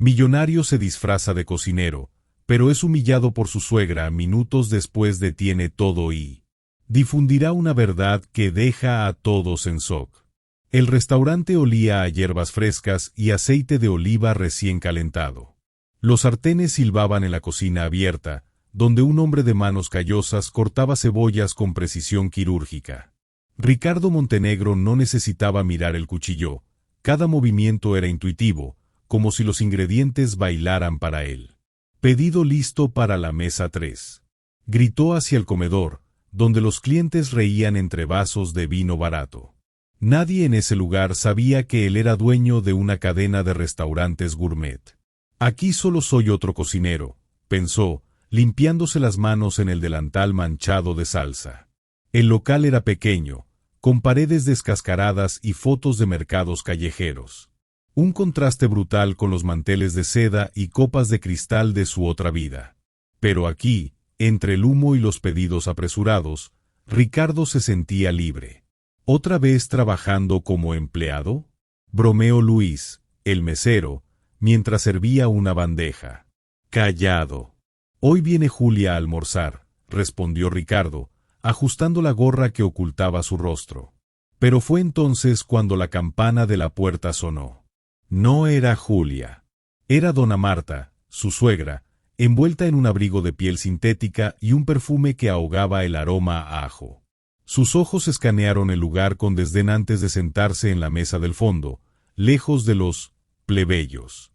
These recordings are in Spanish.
Millonario se disfraza de cocinero, pero es humillado por su suegra. Minutos después detiene todo y difundirá una verdad que deja a todos en shock. El restaurante olía a hierbas frescas y aceite de oliva recién calentado. Los sartenes silbaban en la cocina abierta, donde un hombre de manos callosas cortaba cebollas con precisión quirúrgica. Ricardo Montenegro no necesitaba mirar el cuchillo. Cada movimiento era intuitivo, como si los ingredientes bailaran para él. Pedido listo para la mesa 3. Gritó hacia el comedor, donde los clientes reían entre vasos de vino barato. Nadie en ese lugar sabía que él era dueño de una cadena de restaurantes gourmet. Aquí solo soy otro cocinero, pensó, limpiándose las manos en el delantal manchado de salsa. El local era pequeño, con paredes descascaradas y fotos de mercados callejeros. Un contraste brutal con los manteles de seda y copas de cristal de su otra vida. Pero aquí, entre el humo y los pedidos apresurados, Ricardo se sentía libre. ¿Otra vez trabajando como empleado?, bromeó Luis, el mesero, mientras servía una bandeja. Callado. Hoy viene Julia a almorzar, respondió Ricardo, ajustando la gorra que ocultaba su rostro. Pero fue entonces cuando la campana de la puerta sonó. No era Julia. Era Dona Marta, su suegra, envuelta en un abrigo de piel sintética y un perfume que ahogaba el aroma a ajo. Sus ojos escanearon el lugar con desdén antes de sentarse en la mesa del fondo, lejos de los plebeyos.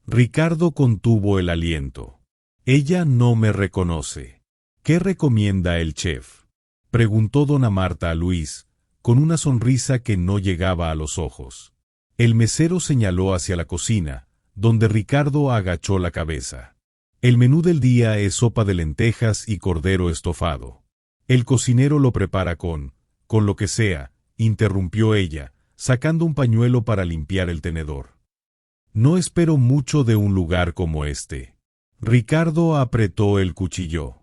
Ricardo contuvo el aliento. Ella no me reconoce. ¿Qué recomienda el chef?, preguntó Dona Marta a Luis, con una sonrisa que no llegaba a los ojos. El mesero señaló hacia la cocina, donde Ricardo agachó la cabeza. El menú del día es sopa de lentejas y cordero estofado. El cocinero lo prepara con lo que sea, interrumpió ella, sacando un pañuelo para limpiar el tenedor. No espero mucho de un lugar como este. Ricardo apretó el cuchillo.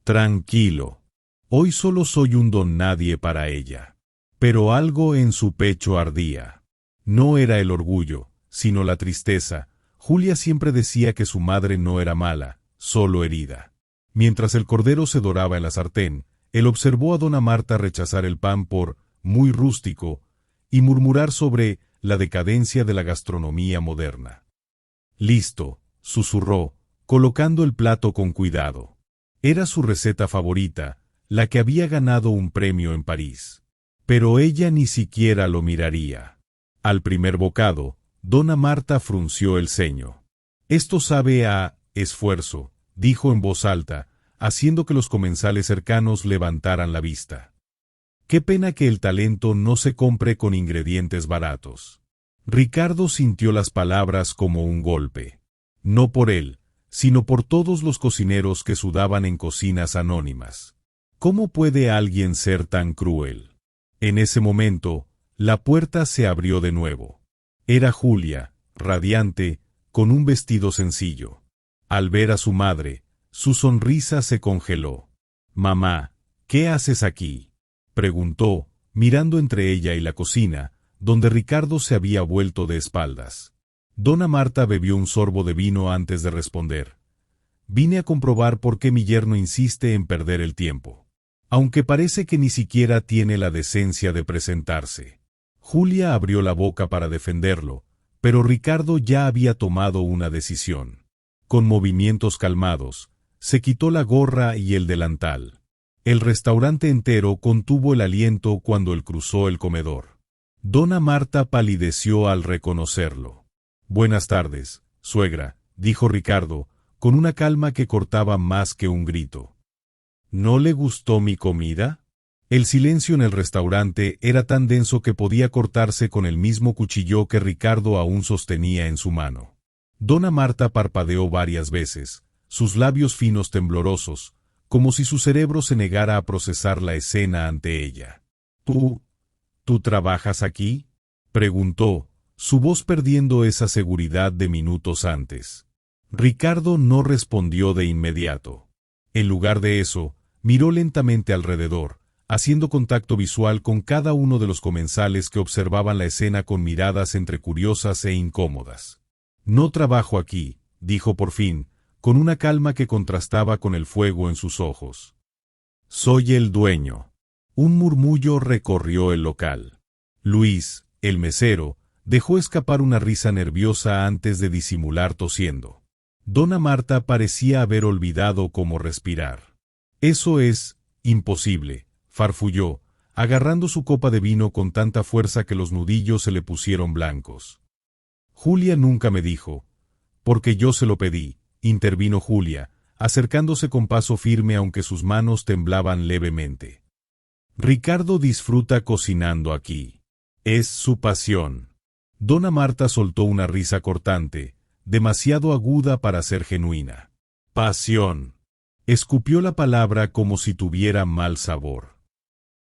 Tranquilo. Hoy solo soy un don nadie para ella. Pero algo en su pecho ardía. No era el orgullo, sino la tristeza. Julia siempre decía que su madre no era mala, solo herida. Mientras el cordero se doraba en la sartén, él observó a Dona Marta rechazar el pan por muy rústico y murmurar sobre la decadencia de la gastronomía moderna. Listo, susurró, colocando el plato con cuidado. Era su receta favorita, la que había ganado un premio en París. Pero ella ni siquiera lo miraría. Al primer bocado, Dona Marta frunció el ceño. Esto sabe a esfuerzo, dijo en voz alta, haciendo que los comensales cercanos levantaran la vista. Qué pena que el talento no se compre con ingredientes baratos. Ricardo sintió las palabras como un golpe. No por él, sino por todos los cocineros que sudaban en cocinas anónimas. ¿Cómo puede alguien ser tan cruel? En ese momento, la puerta se abrió de nuevo. Era Julia, radiante, con un vestido sencillo. Al ver a su madre, su sonrisa se congeló. «Mamá, ¿qué haces aquí?», preguntó, mirando entre ella y la cocina, donde Ricardo se había vuelto de espaldas. Dona Marta bebió un sorbo de vino antes de responder. «Vine a comprobar por qué mi yerno insiste en perder el tiempo. Aunque parece que ni siquiera tiene la decencia de presentarse». Julia abrió la boca para defenderlo, pero Ricardo ya había tomado una decisión. Con movimientos calmados, se quitó la gorra y el delantal. El restaurante entero contuvo el aliento cuando él cruzó el comedor. Dona Marta palideció al reconocerlo. «Buenas tardes, suegra», dijo Ricardo, con una calma que cortaba más que un grito. «¿No le gustó mi comida?». El silencio en el restaurante era tan denso que podía cortarse con el mismo cuchillo que Ricardo aún sostenía en su mano. Dona Marta parpadeó varias veces, sus labios finos temblorosos, como si su cerebro se negara a procesar la escena ante ella. ¿Tú trabajas aquí?», preguntó, su voz perdiendo esa seguridad de minutos antes. Ricardo no respondió de inmediato. En lugar de eso, miró lentamente alrededor, haciendo contacto visual con cada uno de los comensales que observaban la escena con miradas entre curiosas e incómodas. No trabajo aquí, dijo por fin, con una calma que contrastaba con el fuego en sus ojos. Soy el dueño. Un murmullo recorrió el local. Luis, el mesero, dejó escapar una risa nerviosa antes de disimular tosiendo. Dona Marta parecía haber olvidado cómo respirar. Eso es imposible, farfulló, agarrando su copa de vino con tanta fuerza que los nudillos se le pusieron blancos. Julia nunca me dijo. Porque yo se lo pedí, intervino Julia, acercándose con paso firme aunque sus manos temblaban levemente. Ricardo disfruta cocinando aquí. Es su pasión. Dona Marta soltó una risa cortante, demasiado aguda para ser genuina. Pasión. Escupió la palabra como si tuviera mal sabor.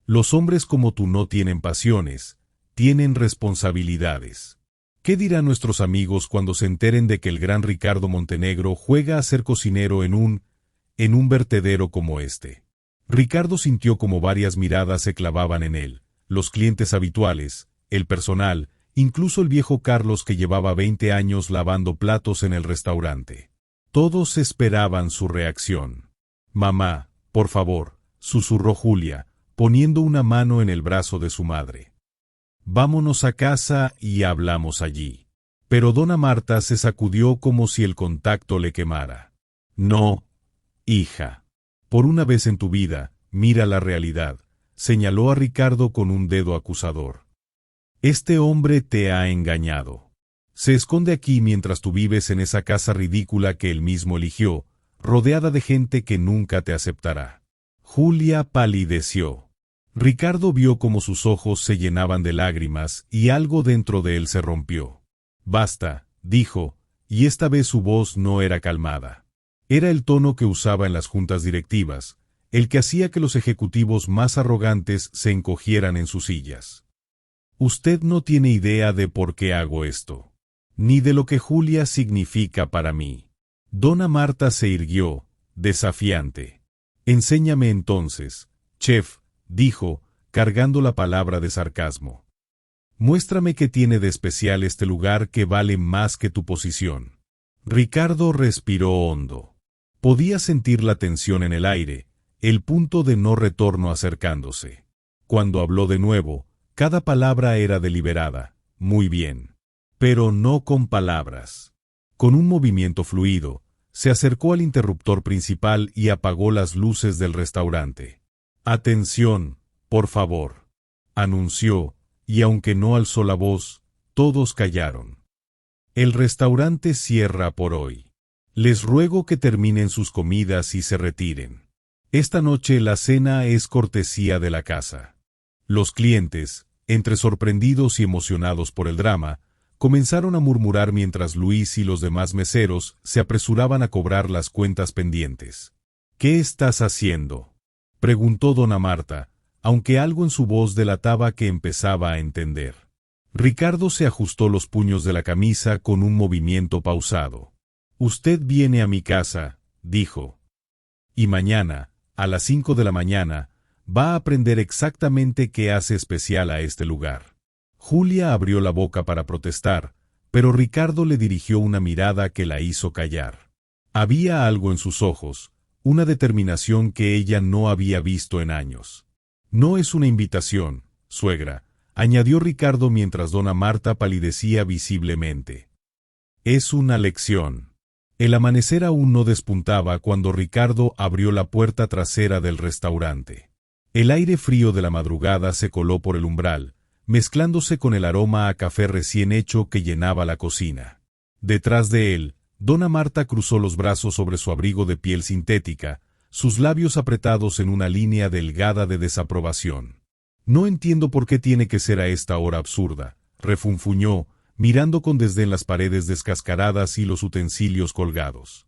Los hombres como tú no tienen pasiones, tienen responsabilidades. ¿Qué dirán nuestros amigos cuando se enteren de que el gran Ricardo Montenegro juega a ser cocinero en un vertedero como este? Ricardo sintió como varias miradas se clavaban en él, los clientes habituales, el personal, incluso el viejo Carlos que llevaba 20 años lavando platos en el restaurante. Todos esperaban su reacción. Mamá, por favor, susurró Julia, poniendo una mano en el brazo de su madre. Vámonos a casa y hablamos allí. Pero Dona Marta se sacudió como si el contacto le quemara. No, hija. Por una vez en tu vida, mira la realidad, señaló a Ricardo con un dedo acusador. Este hombre te ha engañado. Se esconde aquí mientras tú vives en esa casa ridícula que él mismo eligió, rodeada de gente que nunca te aceptará. Julia palideció. Ricardo vio cómo sus ojos se llenaban de lágrimas y algo dentro de él se rompió. Basta, dijo, y esta vez su voz no era calmada. Era el tono que usaba en las juntas directivas, el que hacía que los ejecutivos más arrogantes se encogieran en sus sillas. Usted no tiene idea de por qué hago esto, ni de lo que Julia significa para mí. Dona Marta se irguió, desafiante. Enséñame entonces, chef, dijo, cargando la palabra de sarcasmo. Muéstrame qué tiene de especial este lugar que vale más que tu posición. Ricardo respiró hondo. Podía sentir la tensión en el aire, el punto de no retorno acercándose. Cuando habló de nuevo, cada palabra era deliberada, muy bien. Pero no con palabras. Con un movimiento fluido, se acercó al interruptor principal y apagó las luces del restaurante. Atención, por favor, anunció, y aunque no alzó la voz, todos callaron. El restaurante cierra por hoy. Les ruego que terminen sus comidas y se retiren. Esta noche la cena es cortesía de la casa. Los clientes, entre sorprendidos y emocionados por el drama, comenzaron a murmurar mientras Luis y los demás meseros se apresuraban a cobrar las cuentas pendientes. ¿Qué estás haciendo?, preguntó Dona Marta, aunque algo en su voz delataba que empezaba a entender. Ricardo se ajustó los puños de la camisa con un movimiento pausado. Usted viene a mi casa, dijo. Y mañana, a las 5 de la mañana, va a aprender exactamente qué hace especial a este lugar. Julia abrió la boca para protestar, pero Ricardo le dirigió una mirada que la hizo callar. Había algo en sus ojos, una determinación que ella no había visto en años. No es una invitación, suegra, añadió Ricardo mientras Dona Marta palidecía visiblemente. Es una lección. El amanecer aún no despuntaba cuando Ricardo abrió la puerta trasera del restaurante. El aire frío de la madrugada se coló por el umbral, mezclándose con el aroma a café recién hecho que llenaba la cocina. Detrás de él, Dona Marta cruzó los brazos sobre su abrigo de piel sintética, sus labios apretados en una línea delgada de desaprobación. No entiendo por qué tiene que ser a esta hora absurda, refunfuñó, mirando con desdén las paredes descascaradas y los utensilios colgados.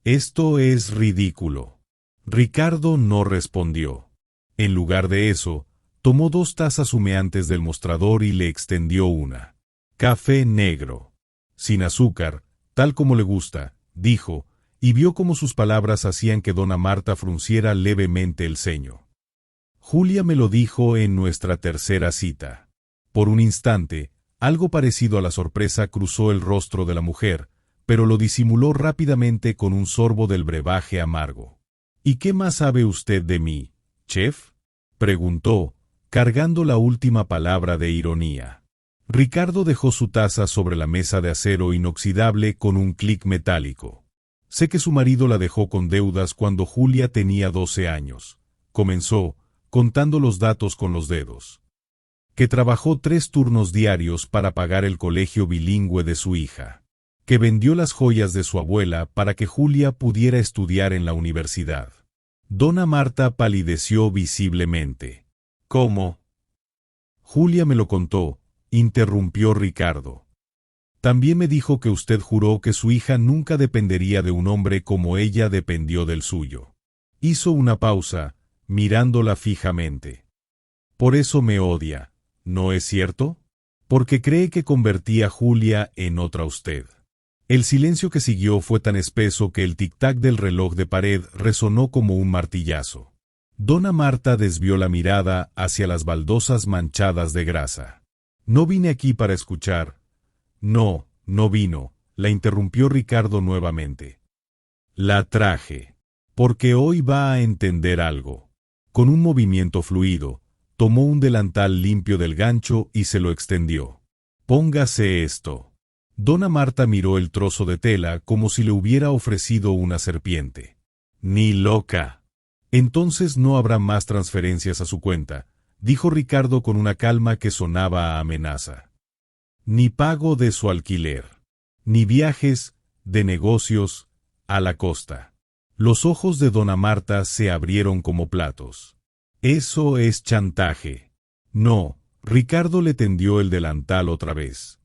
Esto es ridículo. Ricardo no respondió. En lugar de eso, tomó 2 tazas humeantes del mostrador y le extendió una. Café negro. Sin azúcar, tal como le gusta, dijo, y vio cómo sus palabras hacían que Dona Marta frunciera levemente el ceño. Julia me lo dijo en nuestra tercera cita. Por un instante, Algo parecido a la sorpresa cruzó el rostro de la mujer, pero lo disimuló rápidamente con un sorbo del brebaje amargo. ¿Y qué más sabe usted de mí, chef?, preguntó, cargando la última palabra de ironía. Ricardo dejó su taza sobre la mesa de acero inoxidable con un clic metálico. Sé que su marido la dejó con deudas cuando Julia tenía 12 años. Comenzó, contando los datos con los dedos. Que trabajó 3 turnos diarios para pagar el colegio bilingüe de su hija. Que vendió las joyas de su abuela para que Julia pudiera estudiar en la universidad. Dona Marta palideció visiblemente. ¿Cómo? Julia me lo contó, interrumpió Ricardo. También me dijo que usted juró que su hija nunca dependería de un hombre como ella dependió del suyo. Hizo una pausa, mirándola fijamente. Por eso me odia, ¿no es cierto? Porque cree que convertí a Julia en otra usted. El silencio que siguió fue tan espeso que el tic-tac del reloj de pared resonó como un martillazo. Dona Marta desvió la mirada hacia las baldosas manchadas de grasa. No vine aquí para escuchar. No, no vino, la interrumpió Ricardo nuevamente. La traje. Porque hoy va a entender algo. Con un movimiento fluido, tomó un delantal limpio del gancho y se lo extendió. Póngase esto. Dona Marta miró el trozo de tela como si le hubiera ofrecido una serpiente. Ni loca. Entonces no habrá más transferencias a su cuenta, dijo Ricardo con una calma que sonaba a amenaza. Ni pago de su alquiler. Ni viajes, de negocios, a la costa. Los ojos de Dona Marta se abrieron como platos. Eso es chantaje. No, Ricardo le tendió el delantal otra vez.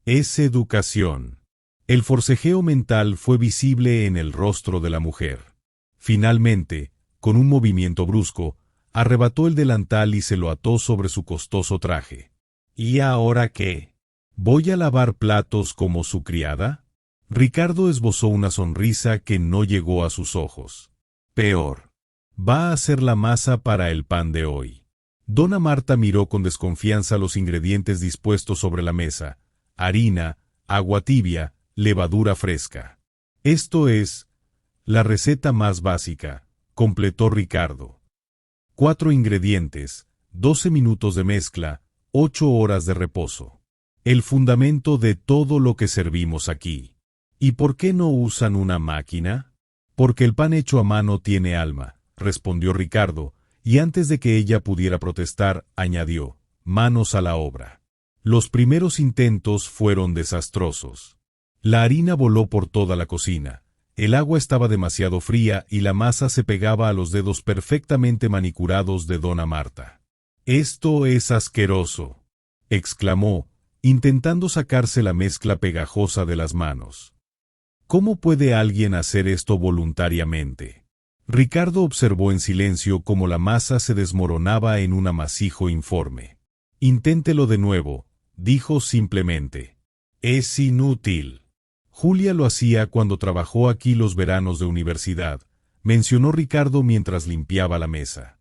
Es educación. El forcejeo mental fue visible en el rostro de la mujer. Finalmente, con un movimiento brusco, arrebató el delantal y se lo ató sobre su costoso traje. ¿Y ahora qué? ¿Voy a lavar platos como su criada? Ricardo esbozó una sonrisa que no llegó a sus ojos. Peor. Va a hacer la masa para el pan de hoy. Dona Marta miró con desconfianza los ingredientes dispuestos sobre la mesa. Harina, agua tibia, levadura fresca. Esto es la receta más básica, completó Ricardo. 4 ingredientes, 12 minutos de mezcla, 8 horas de reposo. El fundamento de todo lo que servimos aquí. ¿Y por qué no usan una máquina? Porque el pan hecho a mano tiene alma, respondió Ricardo, y antes de que ella pudiera protestar, añadió, manos a la obra. Los primeros intentos fueron desastrosos. La harina voló por toda la cocina, el agua estaba demasiado fría y la masa se pegaba a los dedos perfectamente manicurados de Dona Marta. «Esto es asqueroso», exclamó, intentando sacarse la mezcla pegajosa de las manos. «¿Cómo puede alguien hacer esto voluntariamente?». Ricardo observó en silencio cómo la masa se desmoronaba en un amasijo informe. «Inténtelo de nuevo», dijo simplemente. «Es inútil». Julia lo hacía cuando trabajó aquí los veranos de universidad, mencionó Ricardo mientras limpiaba la mesa.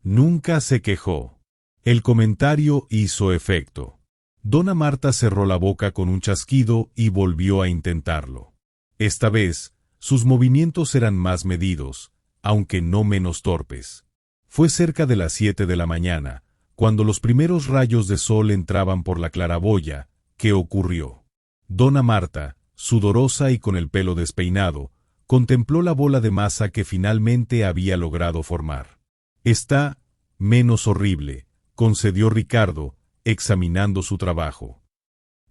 Nunca se quejó. El comentario hizo efecto. Dona Marta cerró la boca con un chasquido y volvió a intentarlo. Esta vez, sus movimientos eran más medidos, aunque no menos torpes. Fue cerca de las 7 de la mañana, cuando los primeros rayos de sol entraban por la claraboya, ¿qué ocurrió? Dona Marta, sudorosa y con el pelo despeinado, contempló la bola de masa que finalmente había logrado formar. «Está menos horrible», concedió Ricardo, examinando su trabajo.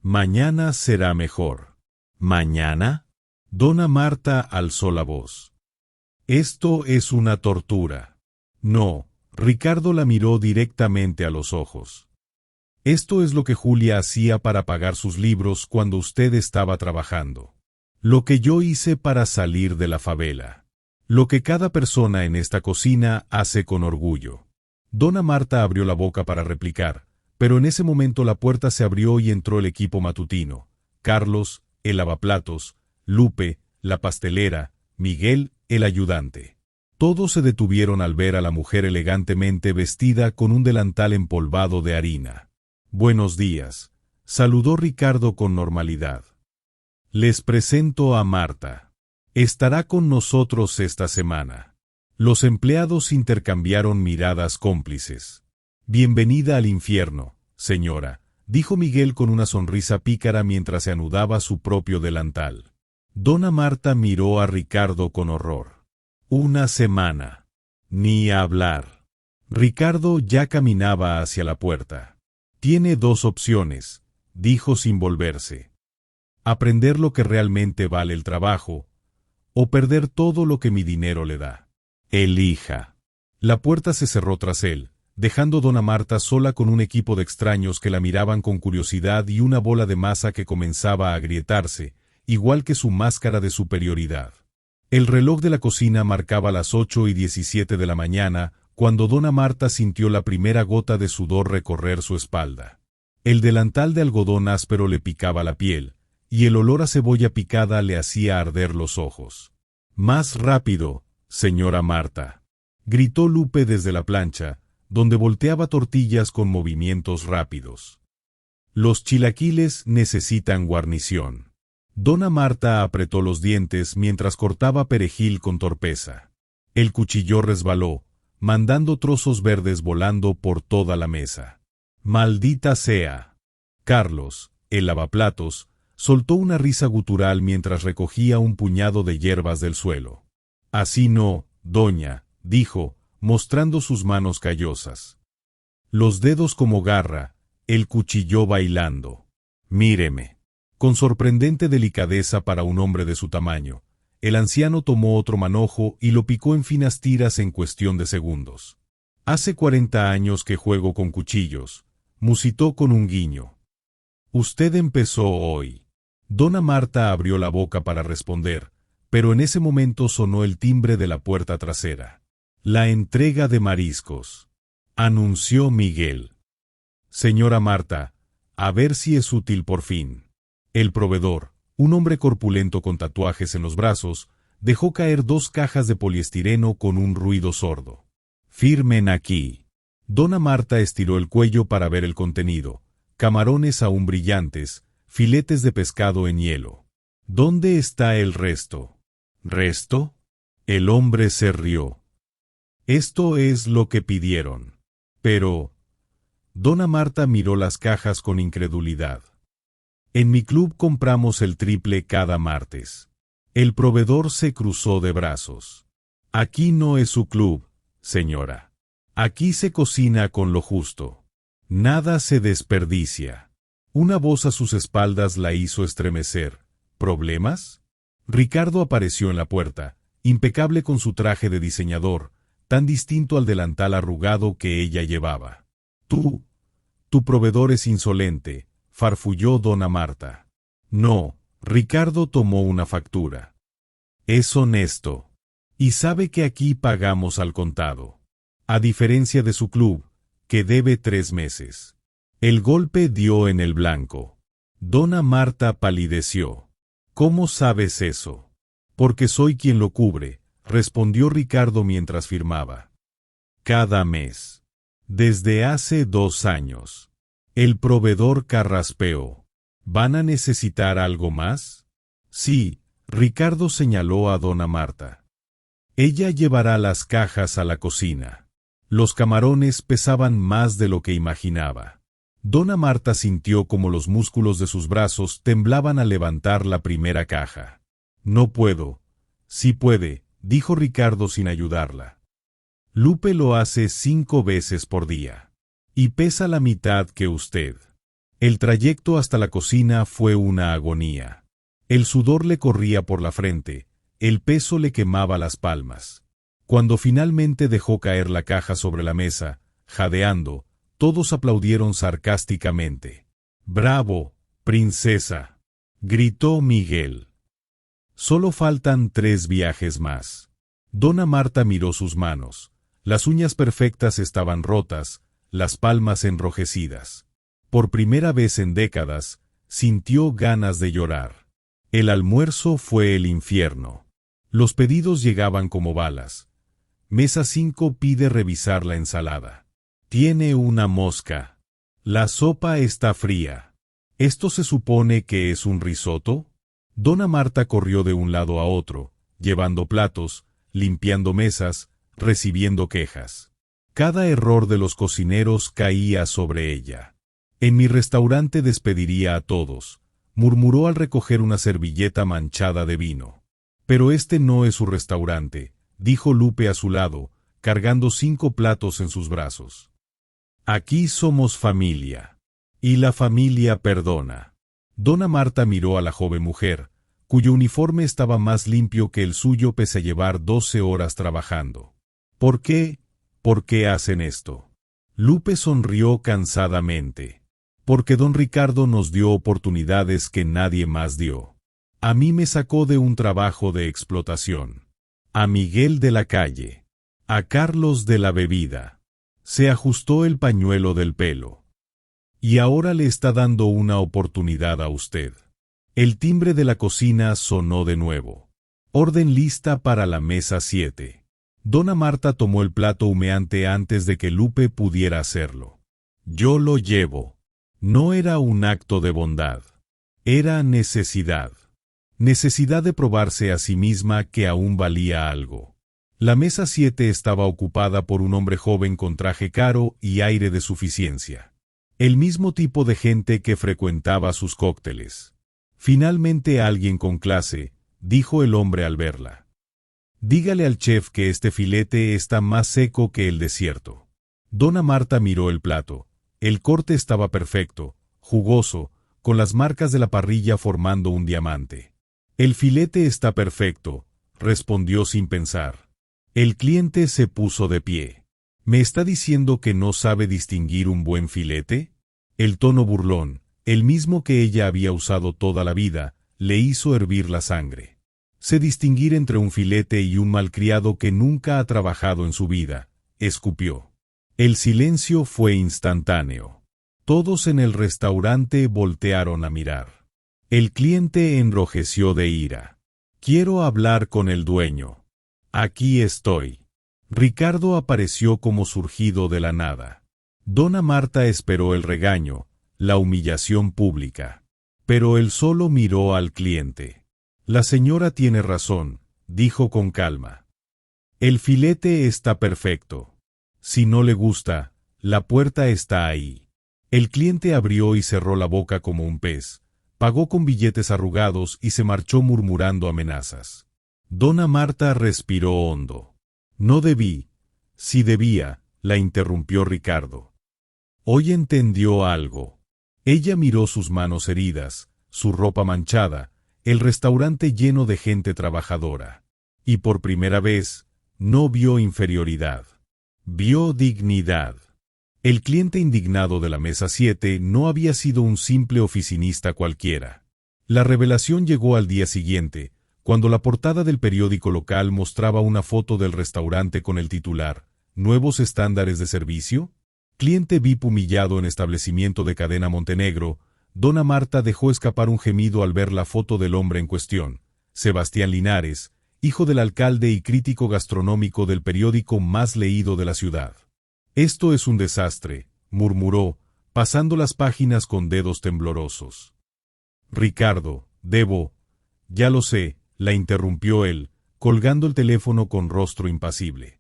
«Mañana será mejor». «¿Mañana?». Dona Marta alzó la voz. «Esto es una tortura». «No», Ricardo la miró directamente a los ojos. «Esto es lo que Julia hacía para pagar sus libros cuando usted estaba trabajando. Lo que yo hice para salir de la favela. Lo que cada persona en esta cocina hace con orgullo». Dona Marta abrió la boca para replicar, pero en ese momento la puerta se abrió y entró el equipo matutino. Carlos, el lavaplatos, Lupe, la pastelera, Miguel, el ayudante. Todos se detuvieron al ver a la mujer elegantemente vestida con un delantal empolvado de harina. «Buenos días», Saludó Ricardo con normalidad. Les presento a Marta. Estará con nosotros esta semana. Los empleados intercambiaron miradas cómplices. Bienvenida al infierno, señora, dijo Miguel con una sonrisa pícara mientras se anudaba su propio delantal. Dona Marta miró a Ricardo con horror. Una semana. Ni hablar. Ricardo ya caminaba hacia la puerta. Tiene dos opciones, dijo sin volverse. Aprender lo que realmente vale el trabajo, o perder todo lo que mi dinero le da. Elija. La puerta se cerró tras él, dejando Dona Marta sola con un equipo de extraños que la miraban con curiosidad y una bola de masa que comenzaba a agrietarse, igual que su máscara de superioridad. El reloj de la cocina marcaba las 8:17 de la mañana, cuando Dona Marta sintió la primera gota de sudor recorrer su espalda. El delantal de algodón áspero le picaba la piel, y el olor a cebolla picada le hacía arder los ojos. «Más rápido, señora Marta», gritó Lupe desde la plancha, donde volteaba tortillas con movimientos rápidos. «Los chilaquiles necesitan guarnición». Dona Marta apretó los dientes mientras cortaba perejil con torpeza. El cuchillo resbaló, mandando trozos verdes volando por toda la mesa. «Maldita sea». Carlos, el lavaplatos, soltó una risa gutural mientras recogía un puñado de hierbas del suelo. «Así no, doña», dijo, mostrando sus manos callosas. Los dedos como garra, el cuchillo bailando. «Míreme». Con sorprendente delicadeza para un hombre de su tamaño, el anciano tomó otro manojo y lo picó en finas tiras en cuestión de segundos. «Hace 40 años que juego con cuchillos», musitó con un guiño. «Usted empezó hoy». Dona Marta abrió la boca para responder, pero en ese momento sonó el timbre de la puerta trasera. «La entrega de mariscos», anunció Miguel. «Señora Marta, a ver si es útil por fin». El proveedor, un hombre corpulento con tatuajes en los brazos, dejó caer 2 cajas de poliestireno con un ruido sordo. «Firmen aquí». Dona Marta estiró el cuello para ver el contenido. Camarones aún brillantes, filetes de pescado en hielo. «¿Dónde está el resto?» «¿Resto?» El hombre se rió. «Esto es lo que pidieron». «Pero...» Dona Marta miró las cajas con incredulidad. «En mi club compramos el triple cada martes». El proveedor se cruzó de brazos. «Aquí no es su club, señora. Aquí se cocina con lo justo. Nada se desperdicia». Una voz a sus espaldas la hizo estremecer. «¿Problemas?» Ricardo apareció en la puerta, impecable con su traje de diseñador, tan distinto al delantal arrugado que ella llevaba. Tu proveedor es insolente», farfulló Dona Marta. «No», Ricardo tomó una factura. «Es honesto. Y sabe que aquí pagamos al contado. A diferencia de su club, que debe 3 meses. El golpe dio en el blanco. Dona Marta palideció. «¿Cómo sabes eso?» «Porque soy quien lo cubre», respondió Ricardo mientras firmaba. «Cada mes. Desde hace 2 años». El proveedor carraspeó. «¿Van a necesitar algo más?» «Sí», Ricardo señaló a Dona Marta. «Ella llevará las cajas a la cocina». Los camarones pesaban más de lo que imaginaba. Dona Marta sintió como los músculos de sus brazos temblaban al levantar la primera caja. «No puedo». «Sí puede», dijo Ricardo sin ayudarla. «Lupe lo hace 5 veces por día. Y pesa la mitad que usted». El trayecto hasta la cocina fue una agonía. El sudor le corría por la frente, el peso le quemaba las palmas. Cuando finalmente dejó caer la caja sobre la mesa, jadeando, todos aplaudieron sarcásticamente. «¡Bravo, princesa!», gritó Miguel. «Solo faltan 3 viajes más». Dona Marta miró sus manos. Las uñas perfectas estaban rotas, las palmas enrojecidas. Por primera vez en décadas, sintió ganas de llorar. El almuerzo fue el infierno. Los pedidos llegaban como balas. «Mesa 5 pide revisar la ensalada. Tiene una mosca. La sopa está fría». ¿Esto se supone que es un risotto? Dona Marta corrió de un lado a otro, llevando platos, limpiando mesas, recibiendo quejas. Cada error de los cocineros caía sobre ella. En mi restaurante despediría a todos, murmuró al recoger una servilleta manchada de vino. Pero este no es su restaurante, dijo Lupe a su lado, cargando 5 platos en sus brazos. Aquí somos familia. Y la familia perdona. Dona Marta miró a la joven mujer, cuyo uniforme estaba más limpio que el suyo pese a llevar 12 horas trabajando. ¿Por qué? ¿Por qué hacen esto? Lupe sonrió cansadamente. Porque don Ricardo nos dio oportunidades que nadie más dio. A mí me sacó de un trabajo de explotación. A Miguel de la calle. A Carlos de la bebida. Se ajustó el pañuelo del pelo. Y ahora le está dando una oportunidad a usted. El timbre de la cocina sonó de nuevo. Orden lista para la mesa 7. Dona Marta tomó el plato humeante antes de que Lupe pudiera hacerlo. Yo lo llevo. No era un acto de bondad. Era necesidad. Necesidad de probarse a sí misma que aún valía algo. La mesa 7 estaba ocupada por un hombre joven con traje caro y aire de suficiencia. El mismo tipo de gente que frecuentaba sus cócteles. Finalmente alguien con clase, dijo el hombre al verla. Dígale al chef que este filete está más seco que el desierto. Dona Marta miró el plato. El corte estaba perfecto, jugoso, con las marcas de la parrilla formando un diamante. El filete está perfecto, respondió sin pensar. El cliente se puso de pie. ¿Me está diciendo que no sabe distinguir un buen filete? El tono burlón, el mismo que ella había usado toda la vida, le hizo hervir la sangre. Sé distinguir entre un filete y un malcriado que nunca ha trabajado en su vida, escupió. El silencio fue instantáneo. Todos en el restaurante voltearon a mirar. El cliente enrojeció de ira. Quiero hablar con el dueño. Aquí estoy. Ricardo apareció como surgido de la nada. Dona Marta esperó el regaño, la humillación pública. Pero él solo miró al cliente. La señora tiene razón, dijo con calma. El filete está perfecto. Si no le gusta, la puerta está ahí. El cliente abrió y cerró la boca como un pez, pagó con billetes arrugados y se marchó murmurando amenazas. Dona Marta respiró hondo. No debí. Si debía, la interrumpió Ricardo. Hoy entendió algo. Ella miró sus manos heridas, su ropa manchada, el restaurante lleno de gente trabajadora. Y por primera vez, no vio inferioridad. Vio dignidad. El cliente indignado de la mesa 7 no había sido un simple oficinista cualquiera. La revelación llegó al día siguiente, cuando la portada del periódico local mostraba una foto del restaurante con el titular, ¿Nuevos estándares de servicio? Cliente VIP humillado en establecimiento de cadena Montenegro. Dona Marta dejó escapar un gemido al ver la foto del hombre en cuestión, Sebastián Linares, hijo del alcalde y crítico gastronómico del periódico más leído de la ciudad. Esto es un desastre, murmuró, pasando las páginas con dedos temblorosos. Ricardo, ya lo sé, la interrumpió él, colgando el teléfono con rostro impasible.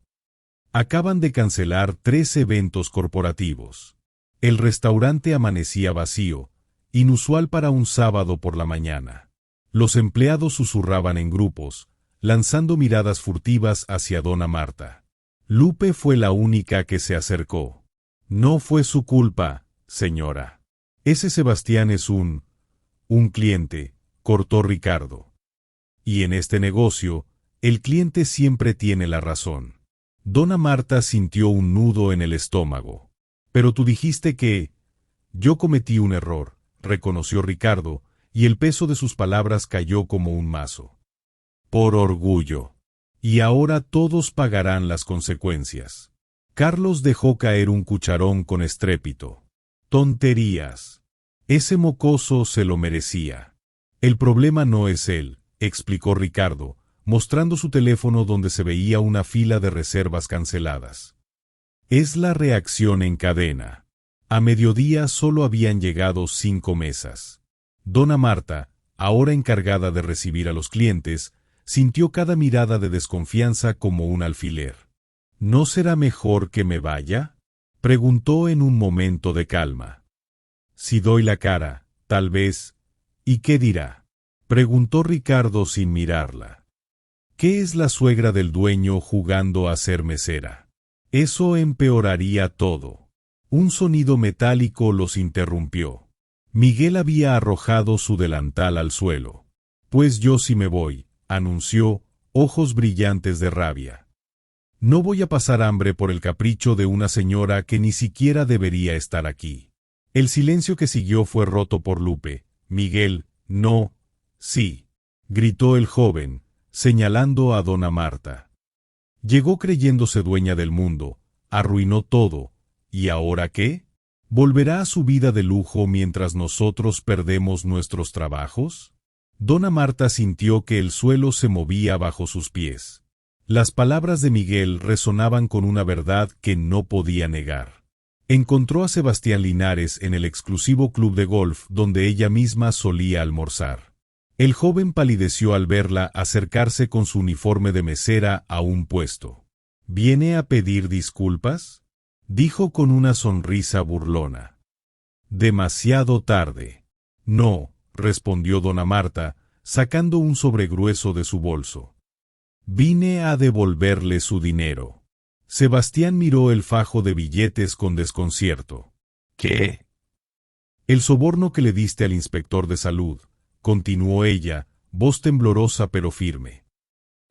Acaban de cancelar 3 eventos corporativos. El restaurante amanecía vacío, inusual para un sábado por la mañana. Los empleados susurraban en grupos, lanzando miradas furtivas hacia Dona Marta. Lupe fue la única que se acercó. No fue su culpa, señora. Ese Sebastián es un cliente, cortó Ricardo. Y en este negocio, el cliente siempre tiene la razón. Dona Marta sintió un nudo en el estómago. Pero tú dijiste que... Yo cometí un error, reconoció Ricardo, y el peso de sus palabras cayó como un mazo. Por orgullo. Y ahora todos pagarán las consecuencias. Carlos dejó caer un cucharón con estrépito. Tonterías. Ese mocoso se lo merecía. El problema no es él, explicó Ricardo, mostrando su teléfono donde se veía una fila de reservas canceladas. Es la reacción en cadena. A mediodía solo habían llegado 5 mesas. Dona Marta, ahora encargada de recibir a los clientes, sintió cada mirada de desconfianza como un alfiler. ¿No será mejor que me vaya?, preguntó en un momento de calma. Si doy la cara, tal vez. ¿Y qué dirá?, preguntó Ricardo sin mirarla. ¿Qué es la suegra del dueño jugando a ser mesera? Eso empeoraría todo. Un sonido metálico los interrumpió. Miguel había arrojado su delantal al suelo. Pues yo sí me voy, anunció, ojos brillantes de rabia. No voy a pasar hambre por el capricho de una señora que ni siquiera debería estar aquí. El silencio que siguió fue roto por Lupe. Miguel, no, sí, gritó el joven, señalando a Dona Marta. Llegó creyéndose dueña del mundo, arruinó todo, ¿y ahora qué? ¿Volverá a su vida de lujo mientras nosotros perdemos nuestros trabajos? Dona Marta sintió que el suelo se movía bajo sus pies. Las palabras de Miguel resonaban con una verdad que no podía negar. Encontró a Sebastián Linares en el exclusivo club de golf donde ella misma solía almorzar. El joven palideció al verla acercarse con su uniforme de mesera a un puesto. ¿Viene a pedir disculpas?, dijo con una sonrisa burlona. Demasiado tarde. No, respondió Dona Marta, sacando un sobregrueso de su bolso. Vine a devolverle su dinero. Sebastián miró el fajo de billetes con desconcierto. ¿Qué? El soborno que le diste al inspector de salud, continuó ella, voz temblorosa pero firme.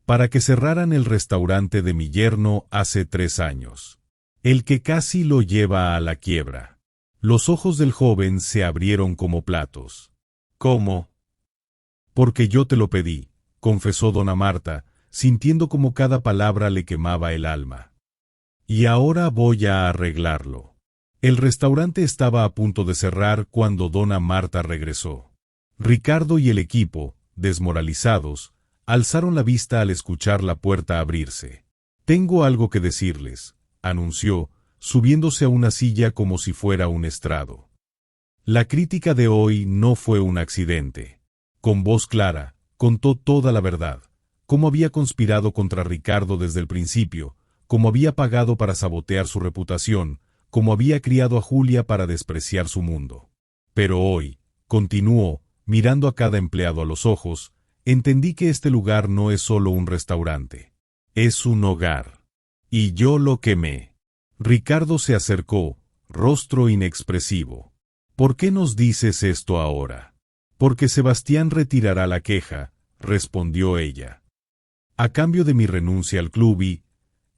Para que cerraran el restaurante de mi yerno hace 3 años. El que casi lo lleva a la quiebra. Los ojos del joven se abrieron como platos. ¿Cómo? Porque yo te lo pedí, confesó Dona Marta, sintiendo como cada palabra le quemaba el alma. Y ahora voy a arreglarlo. El restaurante estaba a punto de cerrar cuando Dona Marta regresó. Ricardo y el equipo, desmoralizados, alzaron la vista al escuchar la puerta abrirse. Tengo algo que decirles, anunció, subiéndose a una silla como si fuera un estrado. La crítica de hoy no fue un accidente. Con voz clara, contó toda la verdad, cómo había conspirado contra Ricardo desde el principio, cómo había pagado para sabotear su reputación, cómo había criado a Julia para despreciar su mundo. Pero hoy, continuó, mirando a cada empleado a los ojos, entendí que este lugar no es solo un restaurante. Es un hogar. Y yo lo quemé. Ricardo se acercó, rostro inexpresivo. ¿Por qué nos dices esto ahora? Porque Sebastián retirará la queja, respondió ella. A cambio de mi renuncia al club y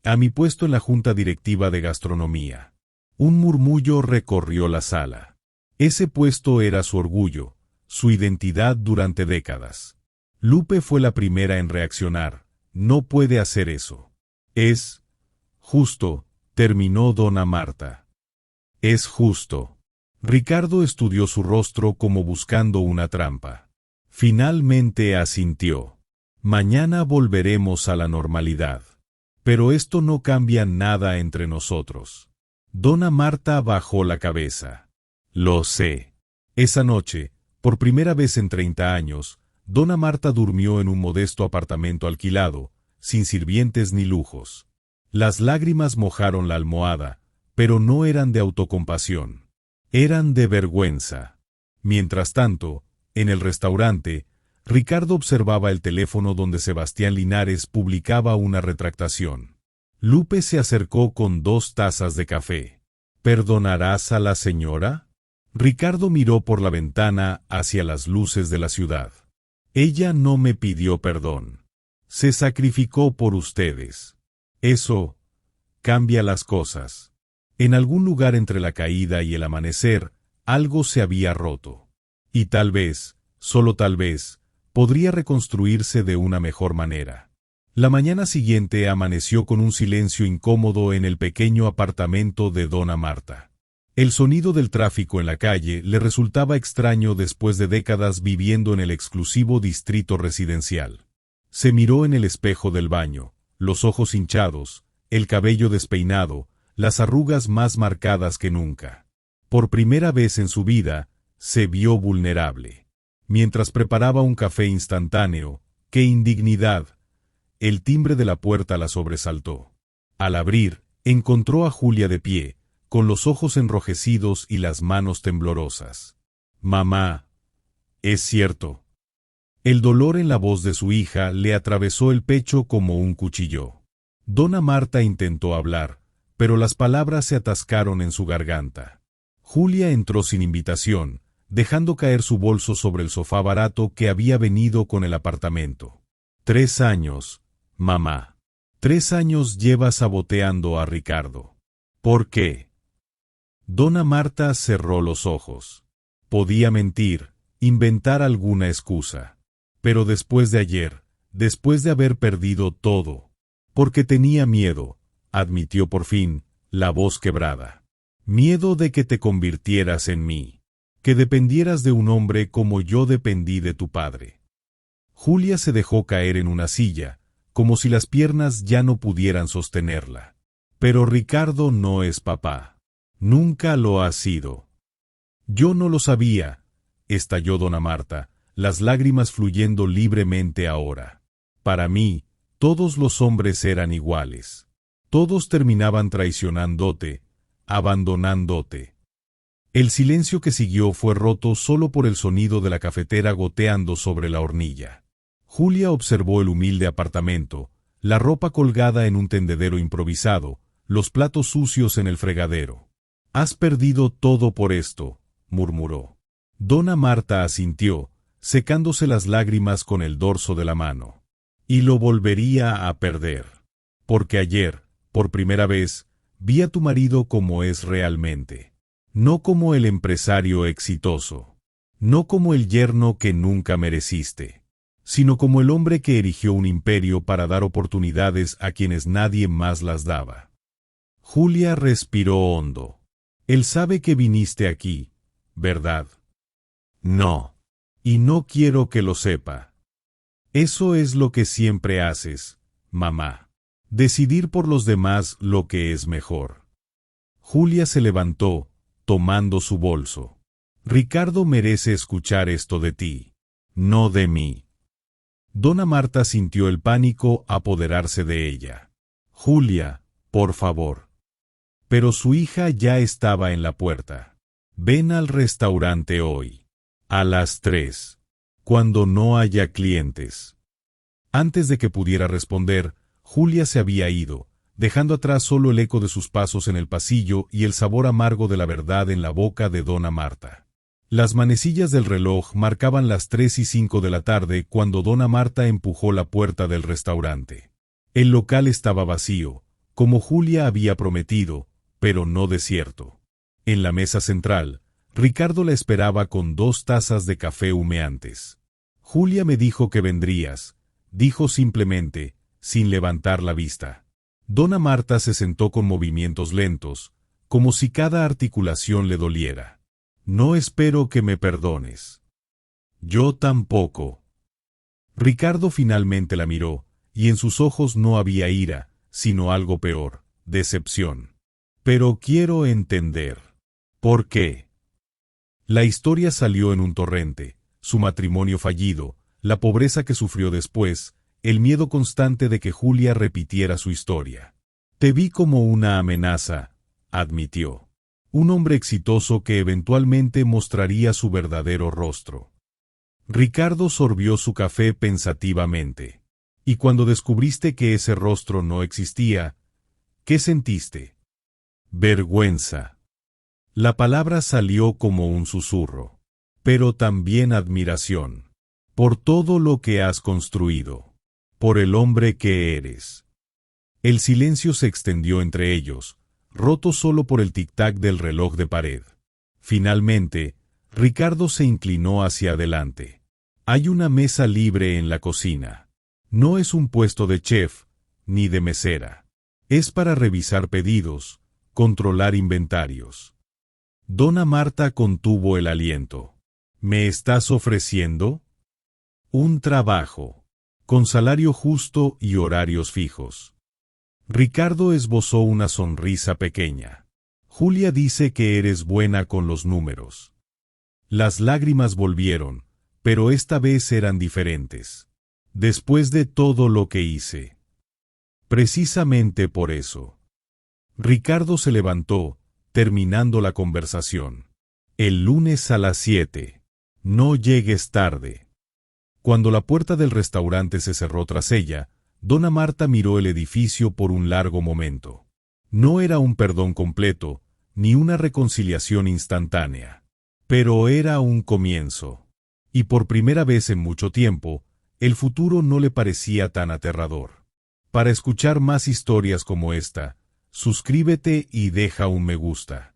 a mi puesto en la junta directiva de gastronomía. Un murmullo recorrió la sala. Ese puesto era su orgullo, su identidad durante décadas. Lupe fue la primera en reaccionar. No puede hacer eso. Es justo, terminó Dona Marta. Es justo. Ricardo estudió su rostro como buscando una trampa. Finalmente asintió. Mañana volveremos a la normalidad. Pero esto no cambia nada entre nosotros. Dona Marta bajó la cabeza. Lo sé. Esa noche, por primera vez en 30 años, Dona Marta durmió en un modesto apartamento alquilado, sin sirvientes ni lujos. Las lágrimas mojaron la almohada, pero no eran de autocompasión. Eran de vergüenza. Mientras tanto, en el restaurante, Ricardo observaba el teléfono donde Sebastián Linares publicaba una retractación. Lupe se acercó con 2 tazas de café. ¿Perdonarás a la señora? Ricardo miró por la ventana hacia las luces de la ciudad. Ella no me pidió perdón. Se sacrificó por ustedes. Eso cambia las cosas. En algún lugar entre la caída y el amanecer, algo se había roto. Y tal vez, solo tal vez, podría reconstruirse de una mejor manera. La mañana siguiente amaneció con un silencio incómodo en el pequeño apartamento de Dona Marta. El sonido del tráfico en la calle le resultaba extraño después de décadas viviendo en el exclusivo distrito residencial. Se miró en el espejo del baño, los ojos hinchados, el cabello despeinado, las arrugas más marcadas que nunca. Por primera vez en su vida, se vio vulnerable. Mientras preparaba un café instantáneo, ¡qué indignidad! El timbre de la puerta la sobresaltó. Al abrir, encontró a Julia de pie, con los ojos enrojecidos y las manos temblorosas. «Mamá, es cierto». El dolor en la voz de su hija le atravesó el pecho como un cuchillo. Dona Marta intentó hablar, pero las palabras se atascaron en su garganta. Julia entró sin invitación, dejando caer su bolso sobre el sofá barato que había venido con el apartamento. 3 años, mamá. 3 años llevas saboteando a Ricardo. ¿Por qué? Dona Marta cerró los ojos. Podía mentir, inventar alguna excusa. Pero después de ayer, después de haber perdido todo, porque tenía miedo, admitió por fin, la voz quebrada. Miedo de que te convirtieras en mí, que dependieras de un hombre como yo dependí de tu padre. Julia se dejó caer en una silla, como si las piernas ya no pudieran sostenerla. Pero Ricardo no es papá. Nunca lo ha sido. Yo no lo sabía, estalló Dona Marta, las lágrimas fluyendo libremente ahora. Para mí, todos los hombres eran iguales. Todos terminaban traicionándote, abandonándote. El silencio que siguió fue roto solo por el sonido de la cafetera goteando sobre la hornilla. Julia observó el humilde apartamento, la ropa colgada en un tendedero improvisado, los platos sucios en el fregadero. «Has perdido todo por esto», murmuró. Dona Marta asintió, secándose las lágrimas con el dorso de la mano. Y lo volvería a perder. Porque ayer, por primera vez, vi a tu marido como es realmente. No como el empresario exitoso. No como el yerno que nunca mereciste. Sino como el hombre que erigió un imperio para dar oportunidades a quienes nadie más las daba. Julia respiró hondo. Él sabe que viniste aquí, ¿verdad? No. Y no quiero que lo sepa. Eso es lo que siempre haces, mamá. Decidir por los demás lo que es mejor. Julia se levantó, tomando su bolso. Ricardo merece escuchar esto de ti, no de mí. Dona Marta sintió el pánico apoderarse de ella. Julia, por favor. Pero su hija ya estaba en la puerta. Ven al restaurante hoy. A las 3. Cuando no haya clientes. Antes de que pudiera responder, Julia se había ido, dejando atrás solo el eco de sus pasos en el pasillo y el sabor amargo de la verdad en la boca de Dona Marta. Las manecillas del reloj marcaban las 3:05 de la tarde cuando Dona Marta empujó la puerta del restaurante. El local estaba vacío, como Julia había prometido, pero no desierto. En la mesa central, Ricardo la esperaba con 2 tazas de café humeantes. Julia me dijo que vendrías, dijo simplemente, sin levantar la vista. Dona Marta se sentó con movimientos lentos, como si cada articulación le doliera. No espero que me perdones. Yo tampoco. Ricardo finalmente la miró, y en sus ojos no había ira, sino algo peor, decepción. Pero quiero entender. ¿Por qué? La historia salió en un torrente, su matrimonio fallido, la pobreza que sufrió después, el miedo constante de que Julia repitiera su historia. Te vi como una amenaza, admitió. Un hombre exitoso que eventualmente mostraría su verdadero rostro. Ricardo sorbió su café pensativamente. Y cuando descubriste que ese rostro no existía, ¿qué sentiste? Vergüenza. La palabra salió como un susurro. Pero también admiración. Por todo lo que has construido. Por el hombre que eres. El silencio se extendió entre ellos, roto solo por el tic-tac del reloj de pared. Finalmente, Ricardo se inclinó hacia adelante. Hay una mesa libre en la cocina. No es un puesto de chef, ni de mesera. Es para revisar pedidos, controlar inventarios. Dona Marta contuvo el aliento. ¿Me estás ofreciendo? Un trabajo, con salario justo y horarios fijos. Ricardo esbozó una sonrisa pequeña. Julia dice que eres buena con los números. Las lágrimas volvieron, pero esta vez eran diferentes. Después de todo lo que hice. Precisamente por eso. Ricardo se levantó, terminando la conversación. El lunes a las 7. No llegues tarde. Cuando la puerta del restaurante se cerró tras ella, Dona Marta miró el edificio por un largo momento. No era un perdón completo, ni una reconciliación instantánea. Pero era un comienzo. Y por primera vez en mucho tiempo, el futuro no le parecía tan aterrador. Para escuchar más historias como esta, suscríbete y deja un me gusta.